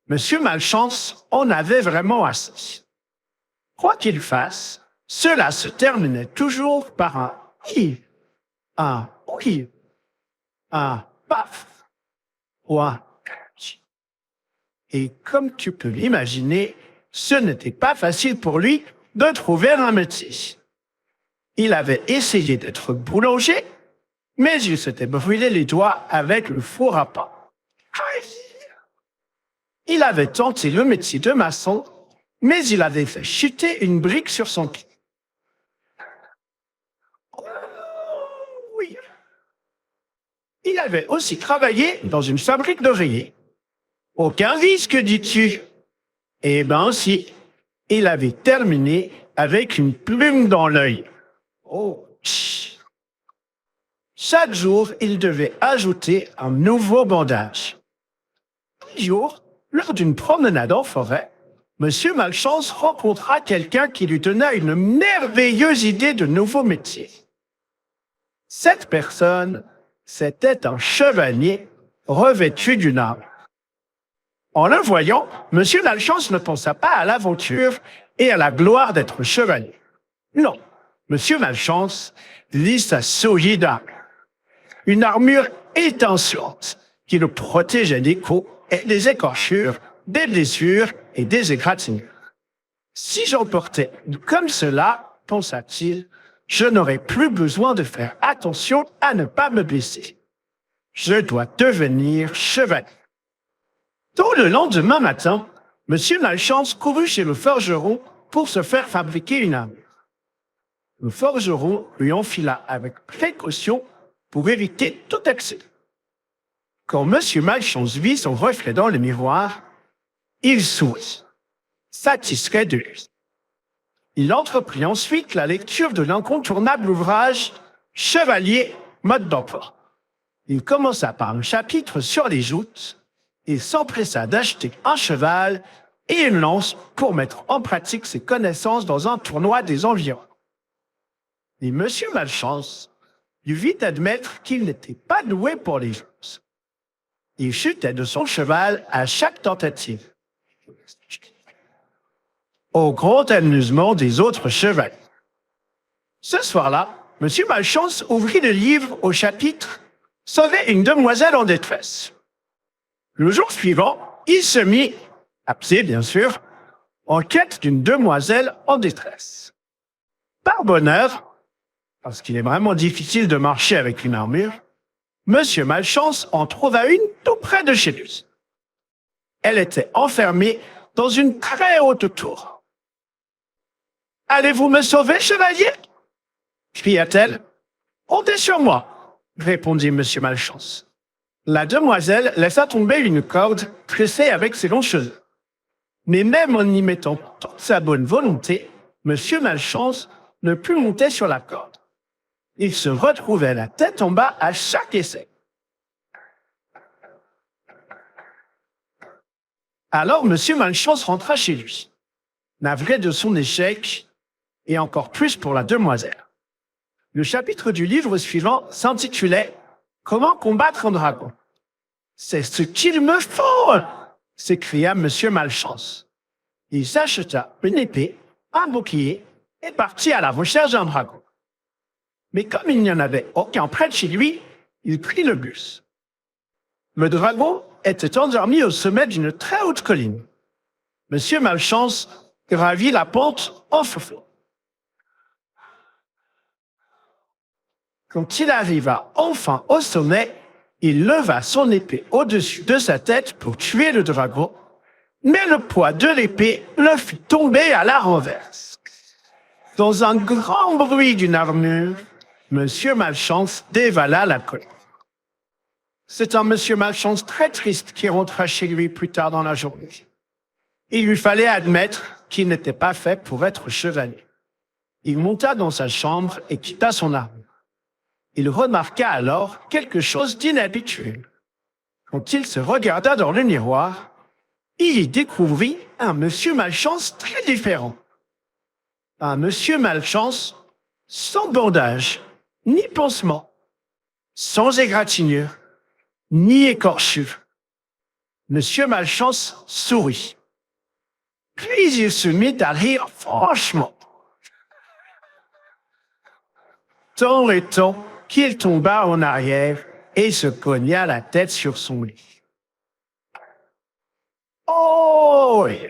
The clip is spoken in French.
Monsieur Malchance en avait vraiment assez. Quoi qu'il fasse, cela se terminait toujours par un « hi », un « hi », un « paf » ou un « catch ». Et comme tu peux l'imaginer, ce n'était pas facile pour lui de trouver un métier. Il avait essayé d'être boulanger, mais il s'était brûlé les doigts avec le four à pain. Il avait tenté le métier de maçon, mais il avait fait chuter une brique sur son pied. Oui. Il avait aussi travaillé dans une fabrique d'oreillers. Aucun risque, dis-tu? Eh ben si, il avait terminé avec une plume dans l'œil. Oh, tch. Chaque jour, il devait ajouter un nouveau bandage. Un jour, lors d'une promenade en forêt, Monsieur Malchance rencontra quelqu'un qui lui donna une merveilleuse idée de nouveau métier. Cette personne, c'était un chevalier revêtu d'une arme. En le voyant, Monsieur Malchance ne pensa pas à l'aventure et à la gloire d'être chevalier. Non, Monsieur Malchance vit sa solide arme. Une armure étincelante qui le protégeait des coups et des écorchures, des blessures et des égratignures. Si j'en portais comme cela, pensa-t-il, je n'aurais plus besoin de faire attention à ne pas me blesser. Je dois devenir chevalier. Tôt le lendemain matin, Monsieur Malchance courut chez le forgeron pour se faire fabriquer une armure. Le forgeron lui enfila avec précaution pour éviter tout excès. Quand Monsieur Malchance vit son reflet dans le miroir, il sourit, satisfait de lui. Il entreprit ensuite la lecture de l'incontournable ouvrage « Chevalier, mode d'emploi ». Il commença par un chapitre sur les joutes et s'empressa d'acheter un cheval et une lance pour mettre en pratique ses connaissances dans un tournoi des environs. Et Monsieur Malchance lui vit admettre qu'il n'était pas doué pour les choses. Il chutait de son cheval à chaque tentative, au grand amusement des autres chevaliers. Ce soir-là, Monsieur Malchance ouvrit le livre au chapitre « Sauver une demoiselle en détresse ». Le jour suivant, il se mit, à pied bien sûr, en quête d'une demoiselle en détresse. Par bonheur, parce qu'il est vraiment difficile de marcher avec une armure, Monsieur Malchance en trouva une tout près de chez lui. Elle était enfermée dans une très haute tour. « Allez-vous me sauver, chevalier ?» cria-t-elle. « Comptez sur moi » répondit Monsieur Malchance. La demoiselle laissa tomber une corde tressée avec ses longs cheveux. Mais même en y mettant toute sa bonne volonté, Monsieur Malchance ne put monter sur la corde. Il se retrouvait la tête en bas à chaque essai. Alors Monsieur Malchance rentra chez lui, navré de son échec, et encore plus pour la demoiselle. Le chapitre du livre suivant s'intitulait « Comment combattre un dragon ?» « C'est ce qu'il me faut !» s'écria Monsieur Malchance. Il s'acheta une épée, un bouclier, et partit à la recherche d'un dragon. Mais comme il n'y en avait aucun près de chez lui, il prit le bus. Le dragon était endormi au sommet d'une très haute colline. Monsieur Malchance gravit la pente en soufflant. Quand il arriva enfin au sommet, il leva son épée au-dessus de sa tête pour tuer le dragon, mais le poids de l'épée le fit tomber à la renverse. Dans un grand bruit d'une armure, Monsieur Malchance dévala la colline. C'est un Monsieur Malchance très triste qui rentra chez lui plus tard dans la journée. Il lui fallait admettre qu'il n'était pas fait pour être chevalier. Il monta dans sa chambre et quitta son armure. Il remarqua alors quelque chose d'inhabituel. Quand il se regarda dans le miroir, il y découvrit un Monsieur Malchance très différent. Un Monsieur Malchance sans bandage, ni pansement, sans égratignure, ni écorchure. Monsieur Malchance sourit. Puis il se mit à rire franchement. Tant et tant qu'il tomba en arrière et se cogna la tête sur son lit. Oh, oui,